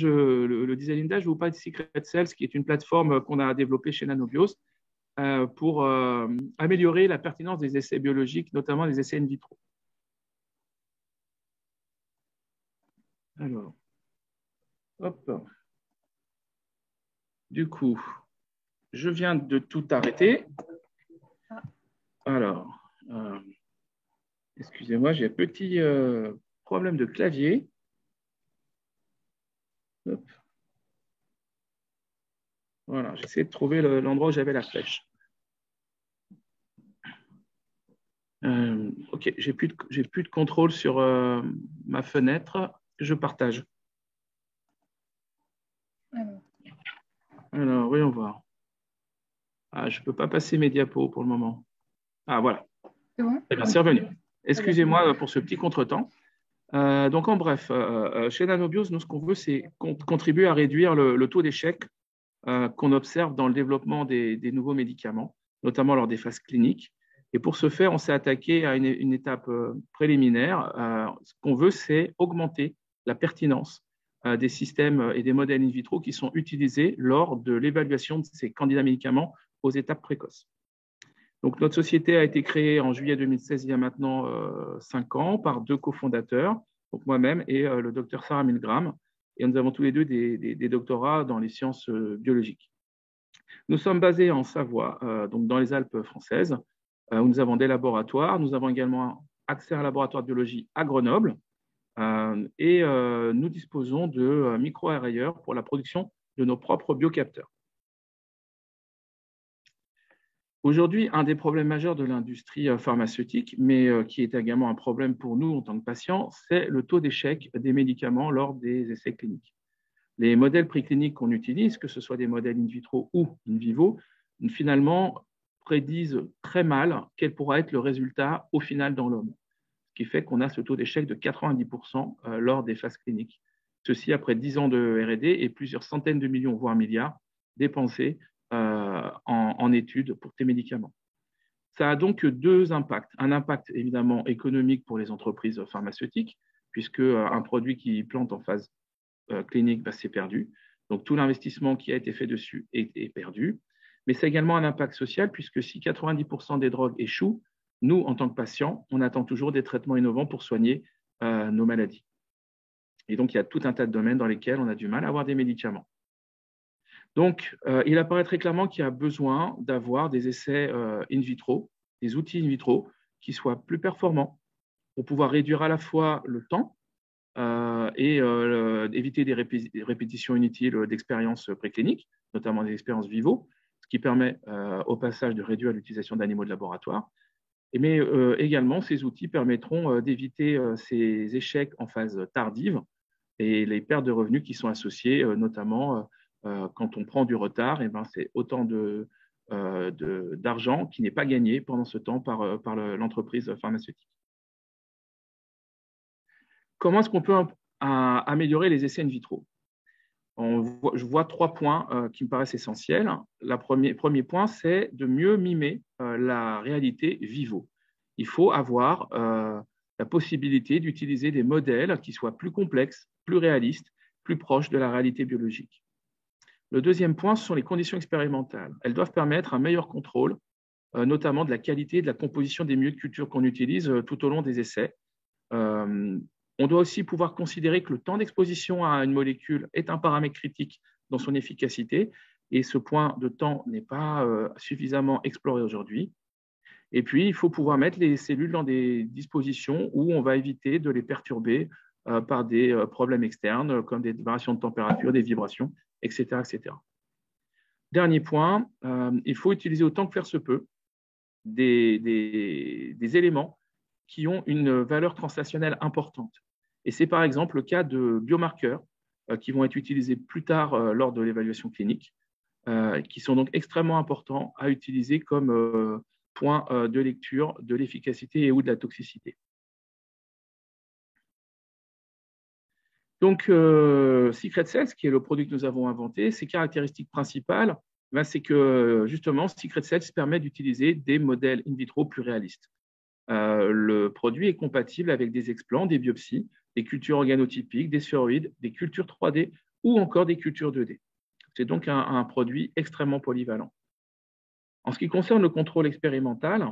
le design in Dash, je vous parle de Secret Cells, qui est une plateforme qu'on a développée chez Nanobios pour améliorer la pertinence des essais biologiques, notamment les essais in vitro. Alors, hop. Du coup, je viens de tout arrêter. Alors, excusez-moi, j'ai un petit problème de clavier. Hop. Voilà, j'essaie de trouver l'endroit où j'avais la flèche. OK, j'ai plus de contrôle sur ma fenêtre. Je partage. Alors, voyons voir. Ah, je ne peux pas passer mes diapos pour le moment. Ah, voilà. C'est bon? Eh bien, c'est revenu. Excusez-moi pour ce petit contretemps. Donc, en bref, chez Nanobios, nous, ce qu'on veut, c'est contribuer à réduire le taux d'échec qu'on observe dans le développement des nouveaux médicaments, notamment lors des phases cliniques. Et pour ce faire, on s'est attaqué à une étape préliminaire. Ce qu'on veut, c'est augmenter la pertinence des systèmes et des modèles in vitro qui sont utilisés lors de l'évaluation de ces candidats médicaments aux étapes précoces. Donc, notre société a été créée en juillet 2016, il y a maintenant 5 ans, par 2 cofondateurs, donc moi-même et le docteur Sarah Milgram. Et nous avons tous les deux des doctorats dans les sciences biologiques. Nous sommes basés en Savoie, donc dans les Alpes françaises, où nous avons des laboratoires. Nous avons également accès à un laboratoire de biologie à Grenoble. Et nous disposons de micro-arrayeurs pour la production de nos propres biocapteurs. Aujourd'hui, un des problèmes majeurs de l'industrie pharmaceutique, mais qui est également un problème pour nous en tant que patients, c'est le taux d'échec des médicaments lors des essais cliniques. Les modèles précliniques qu'on utilise, que ce soit des modèles in vitro ou in vivo, finalement prédisent très mal quel pourra être le résultat au final dans l'homme, ce qui fait qu'on a ce taux d'échec de 90% lors des phases cliniques. Ceci après 10 ans de R&D et plusieurs centaines de millions, voire milliards, dépensés en études pour ces médicaments. Ça a donc 2 impacts. Un impact évidemment économique pour les entreprises pharmaceutiques, puisque un produit qui plante en phase clinique, c'est perdu. Donc tout l'investissement qui a été fait dessus est perdu. Mais c'est également un impact social, puisque si 90% des drogues échouent, nous, en tant que patients, on attend toujours des traitements innovants pour soigner nos maladies. Et donc, il y a tout un tas de domaines dans lesquels on a du mal à avoir des médicaments. Donc, il apparaît très clairement qu'il y a besoin d'avoir des essais in vitro, des outils in vitro qui soient plus performants pour pouvoir réduire à la fois le temps et éviter des répétitions inutiles d'expériences précliniques, notamment des expériences vivo, ce qui permet au passage de réduire l'utilisation d'animaux de laboratoire. Mais également, ces outils permettront d'éviter ces échecs en phase tardive et les pertes de revenus qui sont associées, notamment quand on prend du retard, c'est autant d'argent qui n'est pas gagné pendant ce temps par l'entreprise pharmaceutique. Comment est-ce qu'on peut améliorer les essais in vitro? Je vois 3 points qui me paraissent essentiels. Le premier point, c'est de mieux mimer la réalité vivo. Il faut avoir la possibilité d'utiliser des modèles qui soient plus complexes, plus réalistes, plus proches de la réalité biologique. Le deuxième point, ce sont les conditions expérimentales. Elles doivent permettre un meilleur contrôle, notamment de la qualité et de la composition des milieux de culture qu'on utilise tout au long des essais. On doit aussi pouvoir considérer que le temps d'exposition à une molécule est un paramètre critique dans son efficacité, et ce point de temps n'est pas suffisamment exploré aujourd'hui. Et puis, il faut pouvoir mettre les cellules dans des dispositions où on va éviter de les perturber par des problèmes externes, comme des variations de température, des vibrations, etc., etc. Dernier point, il faut utiliser autant que faire se peut des éléments qui ont une valeur translationnelle importante. Et c'est par exemple le cas de biomarqueurs qui vont être utilisés plus tard lors de l'évaluation clinique, qui sont donc extrêmement importants à utiliser comme point de lecture de l'efficacité et ou de la toxicité. Donc, Secret Cells, qui est le produit que nous avons inventé, ses caractéristiques principales, c'est que justement, Secret Cells permet d'utiliser des modèles in vitro plus réalistes. Le produit est compatible avec des explants, des biopsies, des cultures organotypiques, des sphéroïdes, des cultures 3D ou encore des cultures 2D. C'est donc un produit extrêmement polyvalent. En ce qui concerne le contrôle expérimental,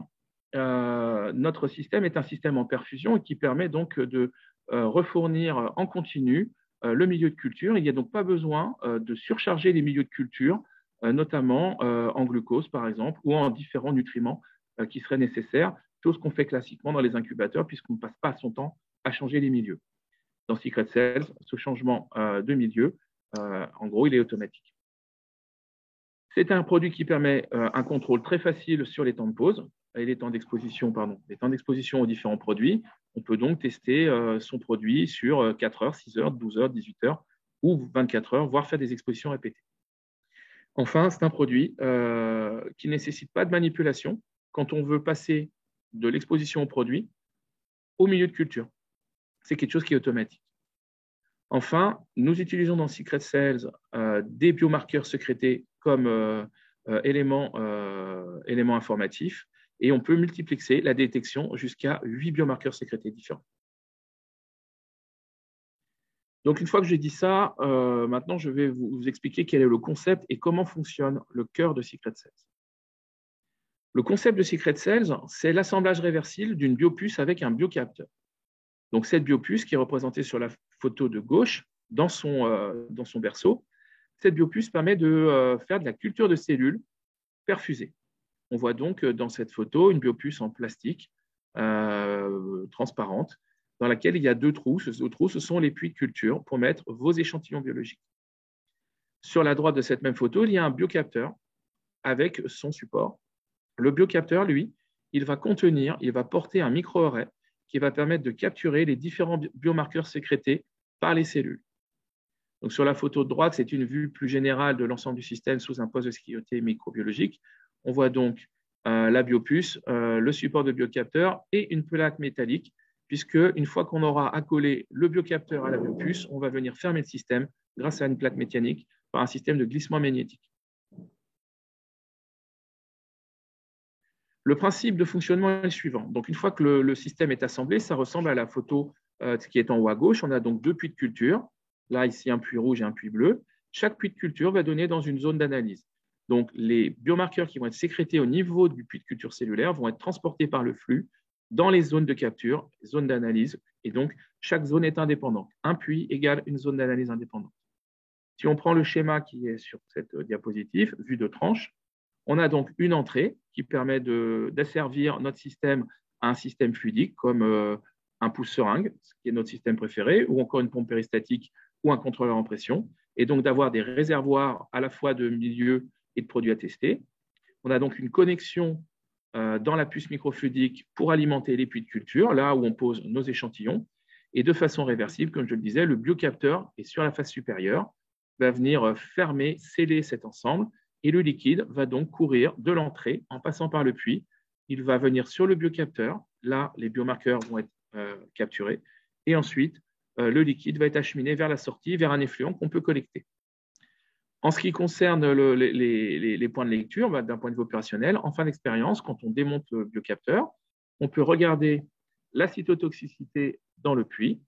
notre système est un système en perfusion et qui permet donc de refournir en continu le milieu de culture. Il n'y a donc pas besoin de surcharger les milieux de culture, notamment en glucose par exemple, ou en différents nutriments qui seraient nécessaires, chose qu'on fait classiquement dans les incubateurs puisqu'on ne passe pas son temps à changer les milieux. Dans Secret Cells, ce changement de milieu, en gros, il est automatique. C'est un produit qui permet un contrôle très facile sur les temps de pause et les temps d'exposition aux différents produits. On peut donc tester son produit sur 4 heures, 6 heures, 12 heures, 18 heures ou 24 heures, voire faire des expositions répétées. Enfin, c'est un produit qui ne nécessite pas de manipulation quand on veut passer de l'exposition au produit au milieu de culture. C'est quelque chose qui est automatique. Enfin, nous utilisons dans Secret Cells des biomarqueurs sécrétés comme éléments informatifs et on peut multiplexer la détection jusqu'à 8 biomarqueurs sécrétés différents. Donc, une fois que j'ai dit ça, maintenant, je vais vous expliquer quel est le concept et comment fonctionne le cœur de Secret Cells. Le concept de Secret Cells, c'est l'assemblage réversible d'une biopuce avec un biocapteur. Donc, cette biopuce qui est représentée sur la photo de gauche dans son berceau, cette biopuce permet de faire de la culture de cellules perfusées. On voit donc dans cette photo une biopuce en plastique transparente dans laquelle il y a 2 trous. Ces 2 trous, ce sont les puits de culture pour mettre vos échantillons biologiques. Sur la droite de cette même photo, il y a un biocapteur avec son support. Le biocapteur, lui, il va porter un micro-array qui va permettre de capturer les différents biomarqueurs sécrétés par les cellules. Donc, sur la photo de droite, c'est une vue plus générale de l'ensemble du système sous un poste de sécurité microbiologique. On voit donc la biopuce, le support de biocapteur et une plaque métallique, puisque une fois qu'on aura accolé le biocapteur à la biopuce, on va venir fermer le système grâce à une plaque mécanique par un système de glissement magnétique. Le principe de fonctionnement est le suivant. Donc, une fois que le système est assemblé, ça ressemble à la photo qui est en haut à gauche. On a donc 2 puits de culture. Là, ici, un puits rouge et un puits bleu. Chaque puits de culture va donner dans une zone d'analyse. Donc, les biomarqueurs qui vont être sécrétés au niveau du puits de culture cellulaire vont être transportés par le flux dans les zones de capture, les zones d'analyse. Et donc, chaque zone est indépendante. Un puits égale une zone d'analyse indépendante. Si on prend le schéma qui est sur cette diapositive, vue de tranche, on a donc une entrée qui permet d'asservir notre système à un système fluidique comme un pousse-seringue, ce qui est notre système préféré, ou encore une pompe péristatique ou un contrôleur en pression, et donc d'avoir des réservoirs à la fois de milieux et de produits à tester. On a donc une connexion dans la puce microfluidique pour alimenter les puits de culture, là où on pose nos échantillons, et de façon réversible, comme je le disais, le biocapteur est sur la face supérieure, va venir fermer, sceller cet ensemble, et le liquide va donc courir de l'entrée en passant par le puits. Il va venir sur le biocapteur. Là, les biomarqueurs vont être capturés. Et ensuite, le liquide va être acheminé vers la sortie, vers un effluent qu'on peut collecter. En ce qui concerne les points de lecture, d'un point de vue opérationnel, en fin d'expérience, quand on démonte le biocapteur, on peut regarder la cytotoxicité dans le puits,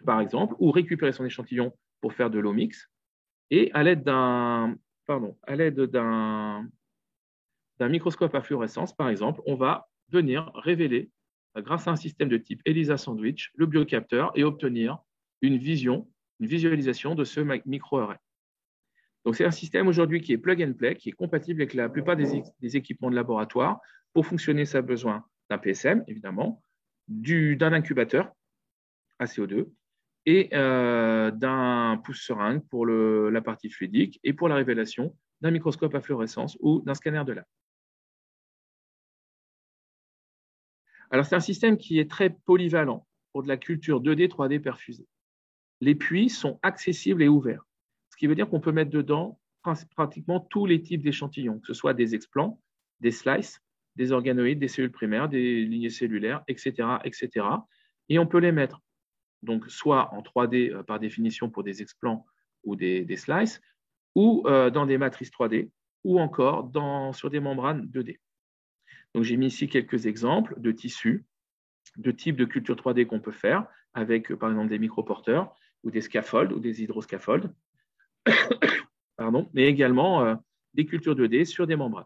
par exemple, ou récupérer son échantillon pour faire de l'eau mix. Et à l'aide d'un microscope à fluorescence, par exemple, on va venir révéler, grâce à un système de type ELISA sandwich, le biocapteur et obtenir une visualisation de ce micro-array. Donc, c'est un système aujourd'hui qui est plug and play, qui est compatible avec la plupart des équipements de laboratoire. Pour fonctionner, ça a besoin d'un PSM, évidemment, d'un incubateur à CO2 et d'un pousse-seringue pour la partie fluidique et pour la révélation d'un microscope à fluorescence ou d'un scanner de lab. Alors, c'est un système qui est très polyvalent pour de la culture 2D, 3D perfusée. Les puits sont accessibles et ouverts, ce qui veut dire qu'on peut mettre dedans pratiquement tous les types d'échantillons, que ce soit des explants, des slices, des organoïdes, des cellules primaires, des lignées cellulaires, etc., etc. Et on peut les mettre donc soit en 3D par définition pour des explants ou des slices, ou dans des matrices 3D, ou encore sur des membranes 2D. Donc, j'ai mis ici quelques exemples de tissus, de types de culture 3D qu'on peut faire avec, par exemple, des microporteurs ou des scaffolds ou des hydroscaffolds. Pardon, mais également des cultures 2D sur des membranes.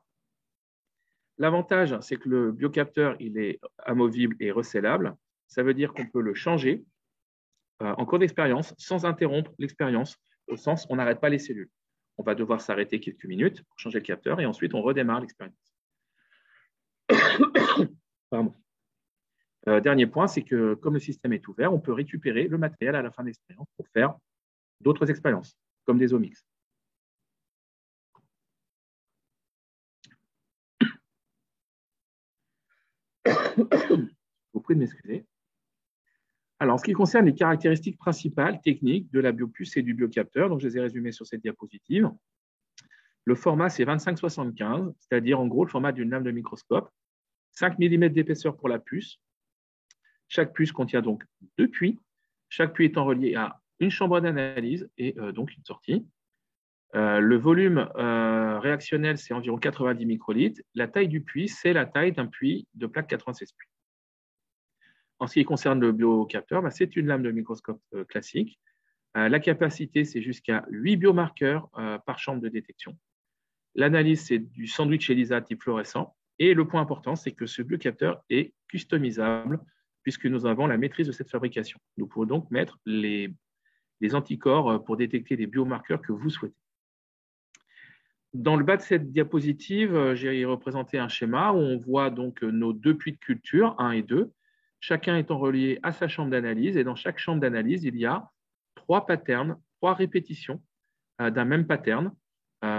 L'avantage, c'est que le biocapteur, il est amovible et recellable. Ça veut dire qu'on peut le changer en cours d'expérience sans interrompre l'expérience, au sens on n'arrête pas les cellules. On va devoir s'arrêter quelques minutes pour changer le capteur et ensuite on redémarre l'expérience. Pardon. Dernier point, c'est que comme le système est ouvert, on peut récupérer le matériel à la fin de l'expérience pour faire d'autres expériences, comme des omics. Je vous prie de m'excuser. Alors, en ce qui concerne les caractéristiques principales techniques de la biopuce et du biocapteur, donc je les ai résumées sur cette diapositive. Le format, c'est 25-75, c'est-à-dire en gros le format d'une lame de microscope, 5 mm d'épaisseur pour la puce. Chaque puce contient donc 2 puits, chaque puits étant relié à une chambre d'analyse et donc une sortie. Le volume réactionnel, c'est environ 90 microlitres. La taille du puits, c'est la taille d'un puits de plaque 96 puits. En ce qui concerne le biocapteur, c'est une lame de microscope classique. La capacité, c'est jusqu'à 8 biomarqueurs par chambre de détection. L'analyse, c'est du sandwich ELISA type fluorescent. Et le point important, c'est que ce biocapteur est customisable puisque nous avons la maîtrise de cette fabrication. Nous pouvons donc mettre les anticorps pour détecter les biomarqueurs que vous souhaitez. Dans le bas de cette diapositive, j'ai représenté un schéma où on voit donc nos 2 puits de culture, 1 et 2, chacun étant relié à sa chambre d'analyse. Et dans chaque chambre d'analyse, il y a 3 patterns, 3 répétitions d'un même pattern.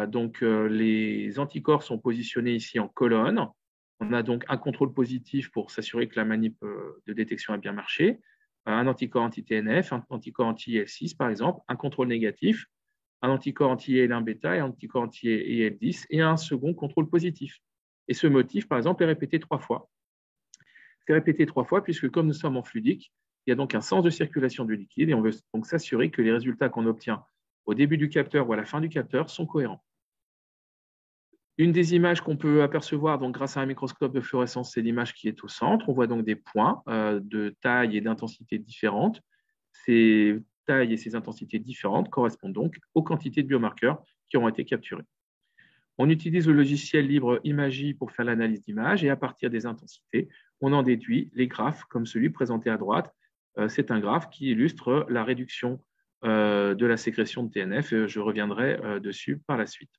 Donc, les anticorps sont positionnés ici en colonne. On a donc un contrôle positif pour s'assurer que la manip de détection a bien marché, un anticorps anti-TNF, un anticorps anti-IL6 par exemple, un contrôle négatif, un anticorps anti-IL1 bêta et un anticorps anti-IL10 et un second contrôle positif. Et ce motif, par exemple, est répété 3 fois. C'est répété 3 fois puisque comme nous sommes en fluidique, il y a donc un sens de circulation du liquide et on veut donc s'assurer que les résultats qu'on obtient au début du capteur ou à la fin du capteur sont cohérents. Une des images qu'on peut apercevoir donc, grâce à un microscope de fluorescence, c'est l'image qui est au centre. On voit donc des points de taille et d'intensité différentes. Ces tailles et ces intensités différentes correspondent donc aux quantités de biomarqueurs qui auront été capturés. On utilise le logiciel libre Imagy pour faire l'analyse d'images et à partir des intensités, on en déduit les graphes comme celui présenté à droite. C'est un graphe qui illustre la réduction de la sécrétion de TNF. Je reviendrai dessus par la suite.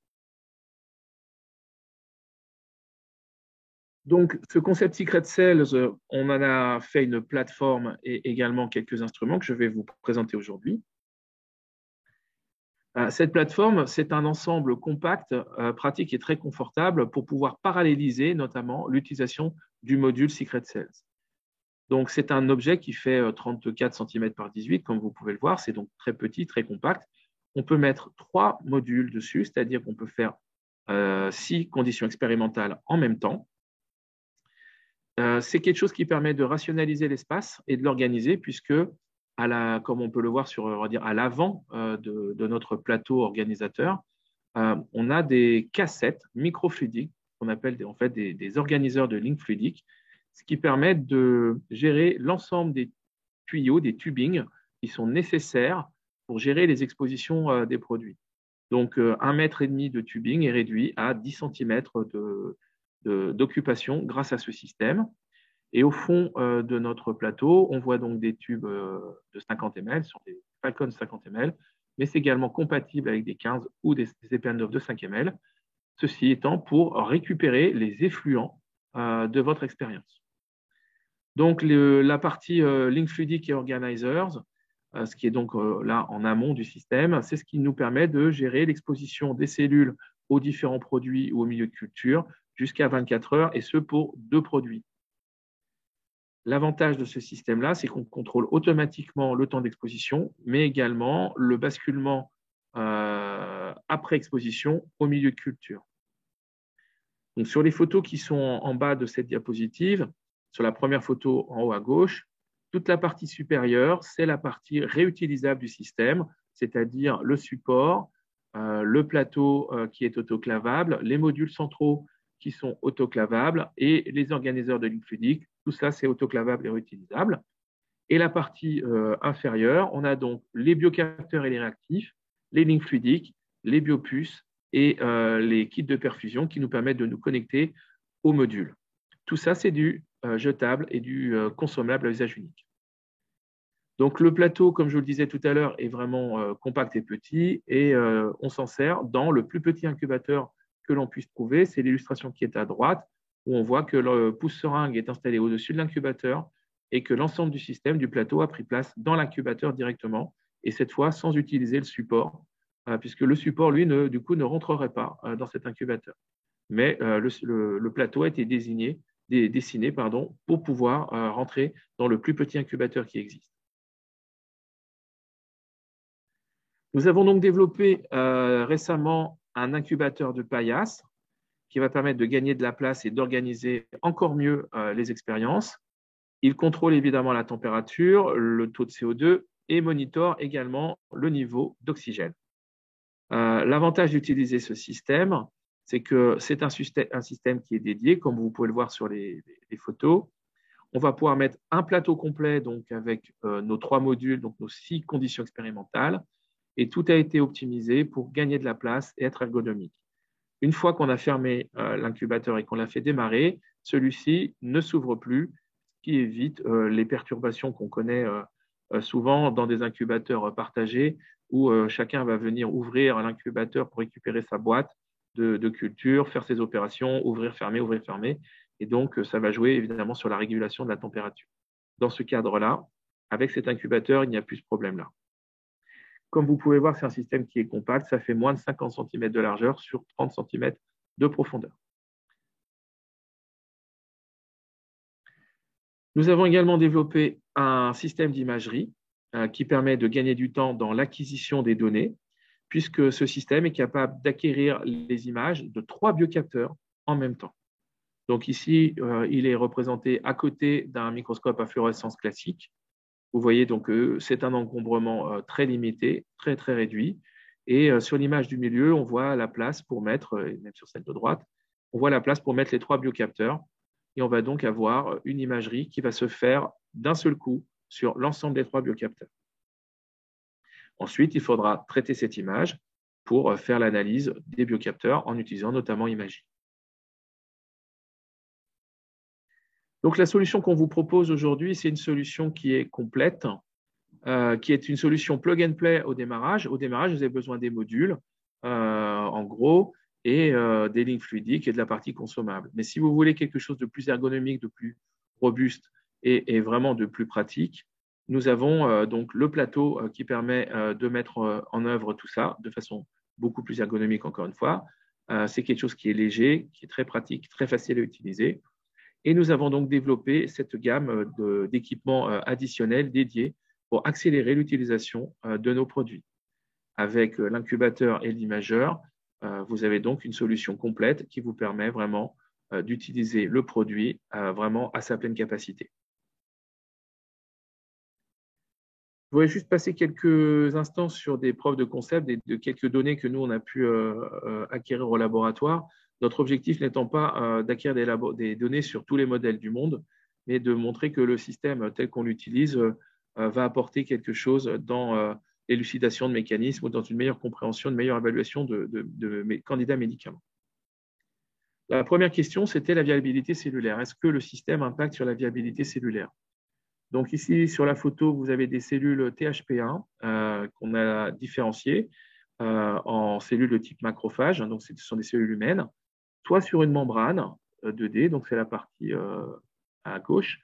Donc, ce concept Secret Cells, on en a fait une plateforme et également quelques instruments que je vais vous présenter aujourd'hui. Cette plateforme, c'est un ensemble compact, pratique et très confortable pour pouvoir paralléliser notamment l'utilisation du module Secret Cells. Donc, c'est un objet qui fait 34 cm par 18, comme vous pouvez le voir. C'est donc très petit, très compact. On peut mettre 3 modules dessus, c'est-à-dire qu'on peut faire 6 conditions expérimentales en même temps. C'est quelque chose qui permet de rationaliser l'espace et de l'organiser, puisque, comme on peut le voir sur, on va dire, à l'avant de notre plateau organisateur, on a des cassettes microfluidiques qu'on appelle en fait des organiseurs de lignes fluidiques, ce qui permet de gérer l'ensemble des tuyaux, des tubings qui sont nécessaires pour gérer les expositions des produits. Donc, 1,5 mètre de tubing est réduit à 10 cm d'occupation grâce à ce système. Et au fond de notre plateau, on voit donc des tubes de 50 ml sur des Falcon 50 ml, mais c'est également compatible avec des 15 ou des EP9 de 5 ml, ceci étant pour récupérer les effluents de votre expérience. Donc, la partie Link Fluidic et Organizers, ce qui est donc là en amont du système, c'est ce qui nous permet de gérer l'exposition des cellules aux différents produits ou au milieu de culture jusqu'à 24 heures, et ce pour 2 produits. L'avantage de ce système-là, c'est qu'on contrôle automatiquement le temps d'exposition, mais également le basculement après exposition au milieu de culture. Donc, sur les photos qui sont en bas de cette diapositive, sur la première photo en haut à gauche, toute la partie supérieure, c'est la partie réutilisable du système, c'est-à-dire le support, le plateau qui est autoclavable, les modules centraux qui sont autoclavables et les organiseurs de ligne fluidique. Tout ça, c'est autoclavable et réutilisable. Et la partie inférieure, on a donc les biocapteurs et les réactifs les lignes fluidiques, les biopuces et les kits de perfusion qui nous permettent de nous connecter au module. Tout ça, c'est du jetable et du consommable à usage unique. Donc, le plateau, comme je vous le disais tout à l'heure, est vraiment compact et petit et on s'en sert dans le plus petit incubateur que l'on puisse trouver. C'est l'illustration qui est à droite où on voit que le pousse-seringue est installé au-dessus de l'incubateur et que l'ensemble du système du plateau a pris place dans l'incubateur directement et cette fois sans utiliser le support puisque le support, lui, du coup, ne rentrerait pas dans cet incubateur. Mais le plateau a été dessiné pour pouvoir rentrer dans le plus petit incubateur qui existe. Nous avons donc développé récemment un incubateur de paillasse qui va permettre de gagner de la place et d'organiser encore mieux les expériences. Il contrôle évidemment la température, le taux de CO2 et monitore également le niveau d'oxygène. L'avantage d'utiliser ce système, c'est que c'est un système qui est dédié, comme vous pouvez le voir sur les photos. On va pouvoir mettre un plateau complet donc avec nos 3 modules, donc nos 6 conditions expérimentales, et tout a été optimisé pour gagner de la place et être ergonomique. Une fois qu'on a fermé l'incubateur et qu'on l'a fait démarrer, celui-ci ne s'ouvre plus, ce qui évite les perturbations qu'on connaît souvent dans des incubateurs partagés où chacun va venir ouvrir l'incubateur pour récupérer sa boîte de culture, faire ses opérations, ouvrir, fermer, ouvrir, fermer. Et donc, ça va jouer évidemment sur la régulation de la température. Dans ce cadre-là, avec cet incubateur, il n'y a plus ce problème-là. Comme vous pouvez voir, c'est un système qui est compact. Ça fait moins de 50 cm de largeur sur 30 cm de profondeur. Nous avons également développé un système d'imagerie qui permet de gagner du temps dans l'acquisition des données, puisque ce système est capable d'acquérir les images de 3 biocapteurs en même temps. Donc ici, il est représenté à côté d'un microscope à fluorescence classique. Vous voyez donc que c'est un encombrement très limité, très très réduit. Et sur l'image du milieu, on voit la place pour mettre, et même sur celle de droite, on voit la place pour mettre les 3 biocapteurs. Et on va donc avoir une imagerie qui va se faire d'un seul coup sur l'ensemble des 3 biocapteurs. Ensuite, il faudra traiter cette image pour faire l'analyse des biocapteurs en utilisant notamment Imagy. Donc, la solution qu'on vous propose aujourd'hui, c'est une solution qui est complète, qui est une solution plug and play au démarrage. Au démarrage, vous avez besoin des modules, en gros, et des lignes fluidiques et de la partie consommable. Mais si vous voulez quelque chose de plus ergonomique, de plus robuste et vraiment de plus pratique, nous avons donc le plateau qui permet de mettre en œuvre tout ça de façon beaucoup plus ergonomique, encore une fois. C'est quelque chose qui est léger, qui est très pratique, très facile à utiliser. Et nous avons donc développé cette gamme d'équipements additionnels dédiés pour accélérer l'utilisation de nos produits. Avec l'incubateur et l'imageur, vous avez donc une solution complète qui vous permet vraiment d'utiliser le produit vraiment à sa pleine capacité. Je voudrais juste passer quelques instants sur des preuves de concept et de quelques données que nous, on a pu acquérir au laboratoire. Notre objectif n'étant pas d'acquérir des données sur tous les modèles du monde, mais de montrer que le système tel qu'on l'utilise va apporter quelque chose dans l'élucidation de mécanismes ou dans une meilleure compréhension, une meilleure évaluation de candidats médicaments. La première question, c'était la viabilité cellulaire. Est-ce que le système impacte sur la viabilité cellulaire? Donc ici, sur la photo, vous avez des cellules THP1 qu'on a différenciées en cellules de type macrophage, donc ce sont des cellules humaines, soit sur une membrane 2D, donc c'est la partie à gauche,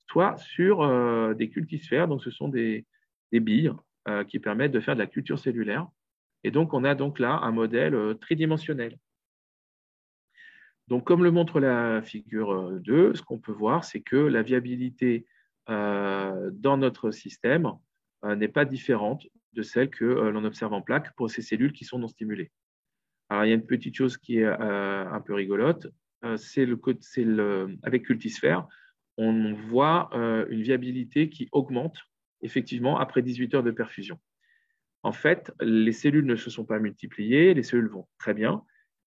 soit sur des cultisphères, donc ce sont des billes qui permettent de faire de la culture cellulaire. Et donc, on a donc là un modèle tridimensionnel. Donc, comme le montre la figure 2, ce qu'on peut voir, c'est que la viabilité dans notre système n'est pas différente de celle que l'on observe en plaque pour ces cellules qui sont non stimulées. Alors, il y a une petite chose qui est un peu rigolote, avec Cultisphère, on voit une viabilité qui augmente effectivement après 18 heures de perfusion. En fait, les cellules ne se sont pas multipliées, les cellules vont très bien.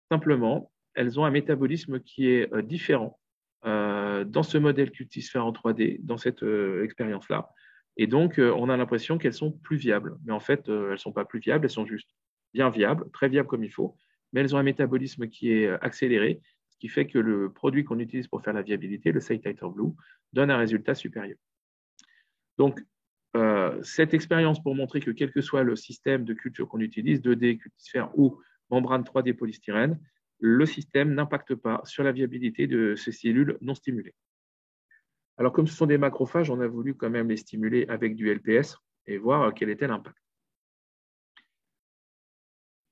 Simplement, elles ont un métabolisme qui est différent dans ce modèle Cultisphère en 3D, dans cette expérience-là, Et donc, on a l'impression qu'elles sont plus viables. Mais en fait, elles ne sont pas plus viables, elles sont juste bien viables, très viables comme il faut, mais elles ont un métabolisme qui est accéléré, ce qui fait que le produit qu'on utilise pour faire la viabilité, le Cytighter Blue, donne un résultat supérieur. Donc, cette expérience pour montrer que quel que soit le système de culture qu'on utilise, 2D, cultisphère ou membrane 3D polystyrène, le système n'impacte pas sur la viabilité de ces cellules non stimulées. Alors, comme ce sont des macrophages, on a voulu quand même les stimuler avec du LPS et voir quel était l'impact.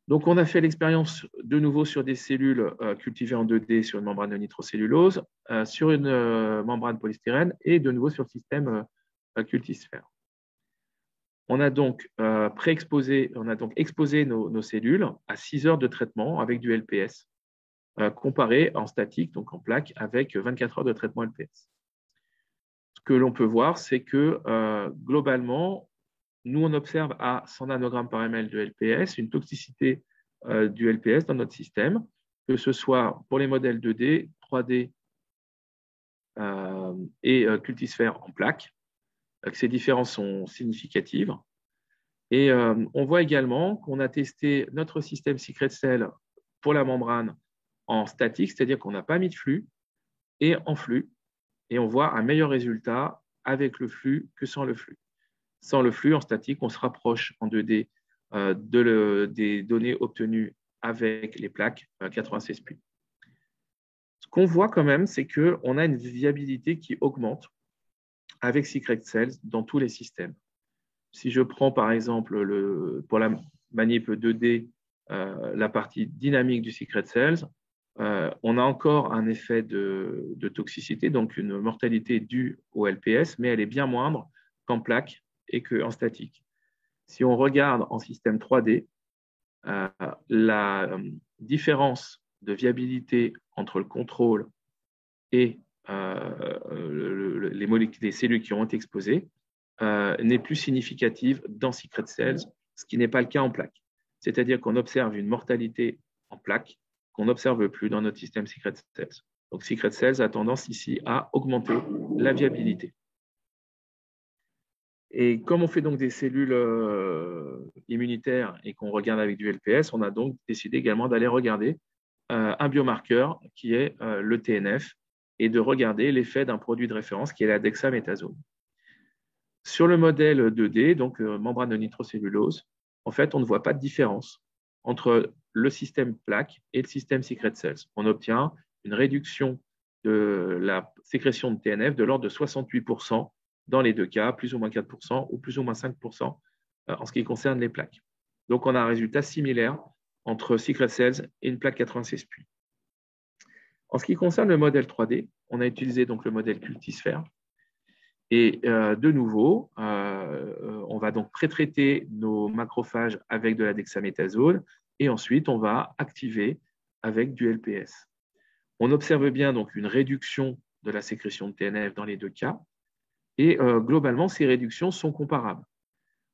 Donc, on a fait l'expérience de nouveau sur des cellules cultivées en 2D sur une membrane de nitrocellulose, sur une membrane polystyrène et de nouveau sur le système cultisphère. On a donc exposé nos cellules à 6 heures de traitement avec du LPS, comparé en statique, donc en plaque, avec 24 heures de traitement LPS. Ce que l'on peut voir, c'est que globalement, nous, on observe à 100 nanogrammes par ml de LPS une toxicité du LPS dans notre système, que ce soit pour les modèles 2D, 3D et cultisphère en plaque, que ces différences sont significatives. Et on voit également qu'on a testé notre système Secret Cell pour la membrane en statique, c'est-à-dire qu'on n'a pas mis de flux, et en flux. Et on voit un meilleur résultat avec le flux que sans le flux. Sans le flux, en statique, on se rapproche en 2D des données obtenues avec les plaques 96 pu. Ce qu'on voit quand même, c'est qu'on a une viabilité qui augmente avec Secret Cells dans tous les systèmes. Si je prends par exemple pour la manip 2D la partie dynamique du Secret Cells, on a encore un effet de toxicité, donc une mortalité due au LPS, mais elle est bien moindre qu'en plaque et qu'en statique. Si on regarde en système 3D, la différence de viabilité entre le contrôle et les cellules qui ont été exposées n'est plus significative dans Secret Cells, ce qui n'est pas le cas en plaque. C'est-à-dire qu'on observe une mortalité en plaque qu'on n'observe plus dans notre système Secret Cells. Donc Secret Cells a tendance ici à augmenter la viabilité. Et comme on fait donc des cellules immunitaires et qu'on regarde avec du LPS, on a donc décidé également d'aller regarder un biomarqueur qui est le TNF et de regarder l'effet d'un produit de référence qui est la dexaméthasone. Sur le modèle 2D, donc membrane de nitrocellulose, en fait, on ne voit pas de différence entre le système plaque et le système Secret Cells. On obtient une réduction de la sécrétion de TNF de l'ordre de 68% dans les deux cas, plus ou moins 4% ou plus ou moins 5% en ce qui concerne les plaques. Donc, on a un résultat similaire entre Secret Cells et une plaque 96 pu. En ce qui concerne le modèle 3D, on a utilisé donc le modèle cultisphère. Et de nouveau, on va donc pré-traiter nos macrophages avec de la dexaméthasone et ensuite on va activer avec du LPS. On observe bien donc une réduction de la sécrétion de TNF dans les deux cas et globalement ces réductions sont comparables.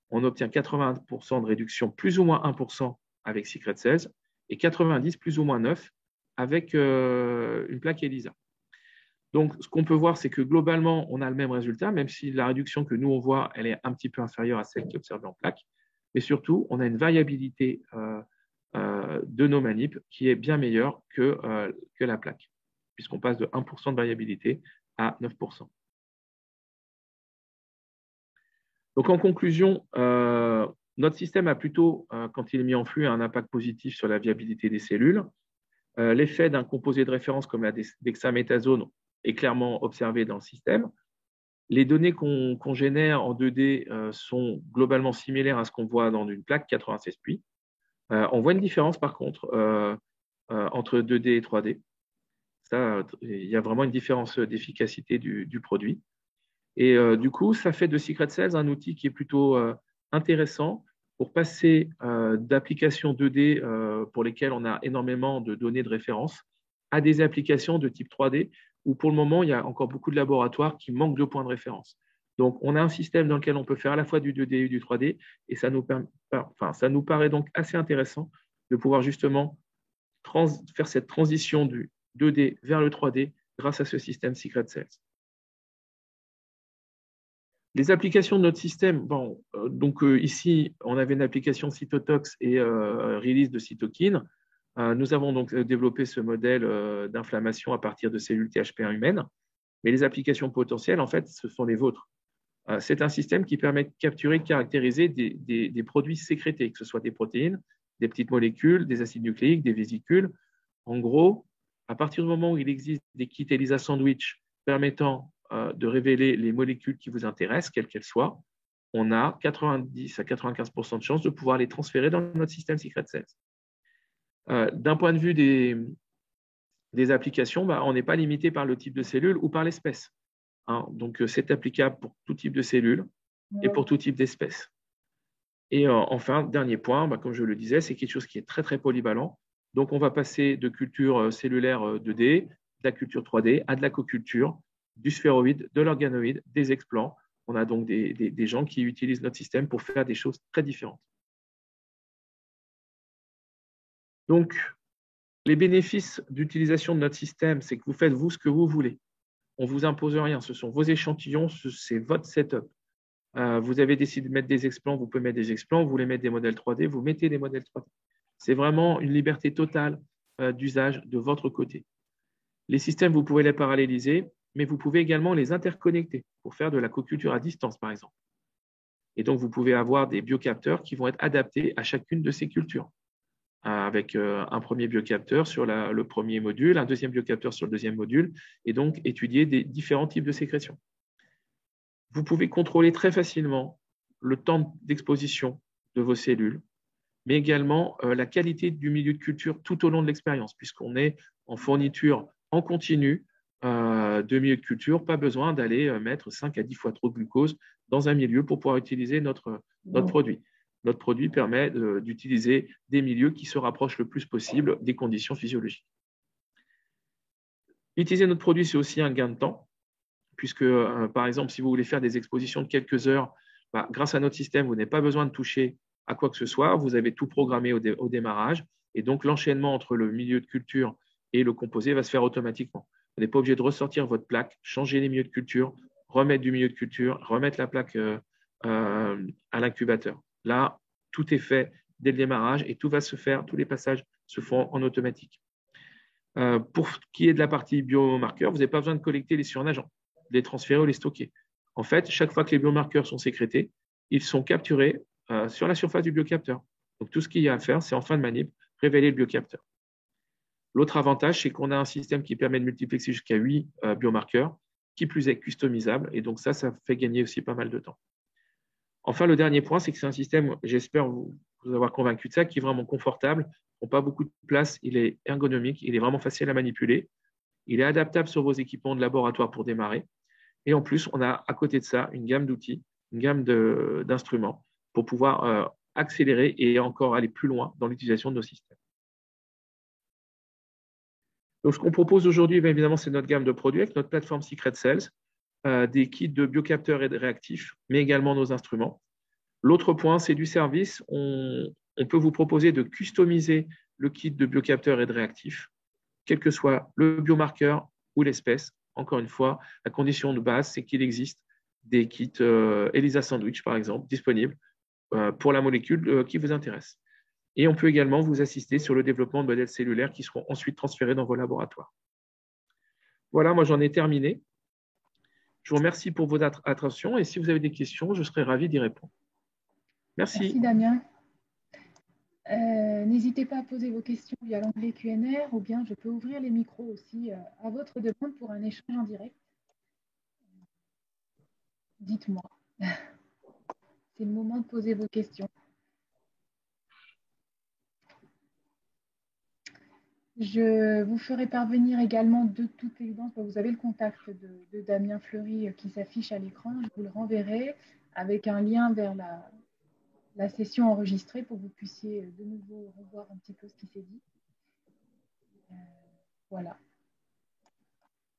On obtient 80% de réduction plus ou moins 1% avec Secret Cells et 90 plus ou moins 9 avec une plaque ELISA. Donc, ce qu'on peut voir, c'est que globalement, on a le même résultat, même si la réduction que nous, on voit, elle est un petit peu inférieure à celle qui est observée en plaque. Mais surtout, on a une variabilité de nos manips qui est bien meilleure que la plaque, puisqu'on passe de 1% de variabilité à 9%. Donc, en conclusion, notre système a plutôt, quand il est mis en flux, un impact positif sur la viabilité des cellules. L'effet d'un composé de référence comme la dexaméthasone est clairement observé dans le système. Les données qu'on génère en 2D sont globalement similaires à ce qu'on voit dans une plaque 96 pu. On voit une différence par contre entre 2D et 3D. Ça, il y a vraiment une différence d'efficacité du produit. Et du coup, ça fait de Secret Cells un outil qui est plutôt intéressant pour passer d'applications 2D pour lesquelles on a énormément de données de référence à des applications de type 3D où pour le moment, il y a encore beaucoup de laboratoires qui manquent de points de référence. Donc, on a un système dans lequel on peut faire à la fois du 2D et du 3D et ça nous paraît donc assez intéressant de pouvoir justement faire cette transition du 2D vers le 3D grâce à ce système Secret Cells. Les applications de notre système, bon, ici, on avait une application cytotox et release de cytokine. Nous avons donc développé ce modèle d'inflammation à partir de cellules THP1 humaines, mais les applications potentielles, en fait, ce sont les vôtres. C'est un système qui permet de capturer, de caractériser des produits sécrétés, que ce soit des protéines, des petites molécules, des acides nucléiques, des vésicules. En gros, à partir du moment où il existe des kits ELISA sandwich permettant de révéler les molécules qui vous intéressent, quelles qu'elles soient, on a 90 à 95% de chances de pouvoir les transférer dans notre système Secret Cells. D'un point de vue des applications, on n'est pas limité par le type de cellule ou par l'espèce. Donc, c'est applicable pour tout type de cellules et pour tout type d'espèces. Et enfin, dernier point, comme je le disais, c'est quelque chose qui est très, très polyvalent. Donc, on va passer de culture cellulaire 2D, de la culture 3D, à de la coculture, du sphéroïde, de l'organoïde, des explants. On a donc des gens qui utilisent notre système pour faire des choses très différentes. Donc, les bénéfices d'utilisation de notre système, c'est que vous faites, vous, ce que vous voulez. On ne vous impose rien. Ce sont vos échantillons, c'est votre setup. Vous avez décidé de mettre des explants, vous pouvez mettre des explants. Vous voulez mettre des modèles 3D, vous mettez des modèles 3D. C'est vraiment une liberté totale d'usage de votre côté. Les systèmes, vous pouvez les paralléliser, mais vous pouvez également les interconnecter pour faire de la coculture à distance, par exemple. Et donc, vous pouvez avoir des biocapteurs qui vont être adaptés à chacune de ces cultures, avec un premier biocapteur sur le premier module, un deuxième biocapteur sur le deuxième module, et donc étudier des différents types de sécrétions. Vous pouvez contrôler très facilement le temps d'exposition de vos cellules, mais également la qualité du milieu de culture tout au long de l'expérience, puisqu'on est en fourniture en continu de milieu de culture, pas besoin d'aller mettre 5 à 10 fois trop de glucose dans un milieu pour pouvoir utiliser notre produit. Notre produit permet d'utiliser des milieux qui se rapprochent le plus possible des conditions physiologiques. Utiliser notre produit, c'est aussi un gain de temps, puisque, par exemple, si vous voulez faire des expositions de quelques heures, grâce à notre système, vous n'avez pas besoin de toucher à quoi que ce soit. Vous avez tout programmé au démarrage. Et donc, l'enchaînement entre le milieu de culture et le composé va se faire automatiquement. Vous n'êtes pas obligé de ressortir votre plaque, changer les milieux de culture, remettre du milieu de culture, remettre la plaque à l'incubateur. Là, tout est fait dès le démarrage et tout va se faire, tous les passages se font en automatique. Pour ce qui est de la partie biomarqueur, vous n'avez pas besoin de collecter les surnageants, de les transférer ou les stocker. En fait, chaque fois que les biomarqueurs sont sécrétés, ils sont capturés sur la surface du biocapteur. Donc, tout ce qu'il y a à faire, c'est en fin de manip, révéler le biocapteur. L'autre avantage, c'est qu'on a un système qui permet de multiplexer jusqu'à 8 biomarqueurs, qui plus est customisable. Et donc, ça fait gagner aussi pas mal de temps. Enfin, le dernier point, c'est que c'est un système, j'espère vous avoir convaincu de ça, qui est vraiment confortable, il prend pas beaucoup de place, il est ergonomique, il est vraiment facile à manipuler, il est adaptable sur vos équipements de laboratoire pour démarrer. Et en plus, on a à côté de ça une gamme d'outils, une gamme d'instruments pour pouvoir accélérer et encore aller plus loin dans l'utilisation de nos systèmes. Donc, ce qu'on propose aujourd'hui, évidemment, c'est notre gamme de produits avec notre plateforme Secret Cells, des kits de biocapteurs et de réactifs, mais également nos instruments. L'autre point, c'est du service. On peut vous proposer de customiser le kit de biocapteurs et de réactifs, quel que soit le biomarqueur ou l'espèce. Encore une fois, la condition de base, c'est qu'il existe des kits ELISA Sandwich, par exemple, disponibles pour la molécule qui vous intéresse. Et on peut également vous assister sur le développement de modèles cellulaires qui seront ensuite transférés dans vos laboratoires. Voilà, moi j'en ai terminé. Je vous remercie pour votre attention et si vous avez des questions, je serai ravi d'y répondre. Merci. Merci Damien. N'hésitez pas à poser vos questions via l'onglet Q&R ou bien je peux ouvrir les micros aussi à votre demande pour un échange en direct. Dites-moi. C'est le moment de poser vos questions. Je vous ferai parvenir également de toute évidence, vous avez le contact de Damien Fleury qui s'affiche à l'écran, je vous le renverrai avec un lien vers la session enregistrée pour que vous puissiez de nouveau revoir un petit peu ce qui s'est dit. Voilà.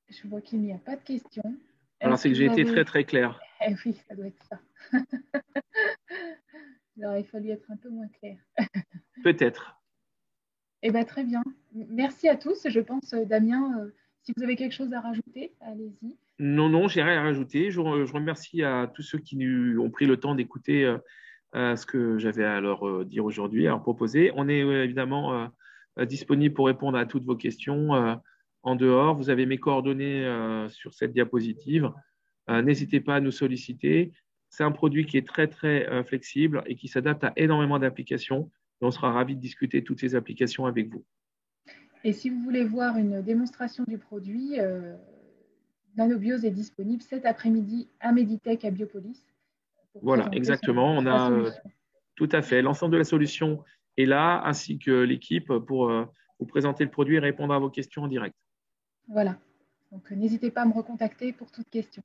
Je vois qu'il n'y a pas de questions. Alors, c'est que j'ai été très, très clair. Eh oui, ça doit être ça. Alors, il fallu être un peu moins clair. Peut-être. Eh bien, très bien. Merci à tous. Je pense, Damien, si vous avez quelque chose à rajouter, allez-y. Non, non, j'ai rien à rajouter. Je remercie à tous ceux qui ont pris le temps d'écouter ce que j'avais à leur dire aujourd'hui, à leur proposer. On est évidemment disponible pour répondre à toutes vos questions en dehors. Vous avez mes coordonnées sur cette diapositive. N'hésitez pas à nous solliciter. C'est un produit qui est très, très flexible et qui s'adapte à énormément d'applications. Et on sera ravis de discuter toutes ces applications avec vous. Et si vous voulez voir une démonstration du produit, Nanobiose est disponible cet après-midi à Meditech à Biopolis pour Voilà, présenter exactement. On sa a solution. tout à fait l'ensemble de la solution est là, ainsi que l'équipe pour vous présenter le produit et répondre à vos questions en direct. Voilà. Donc, n'hésitez pas à me recontacter pour toute question.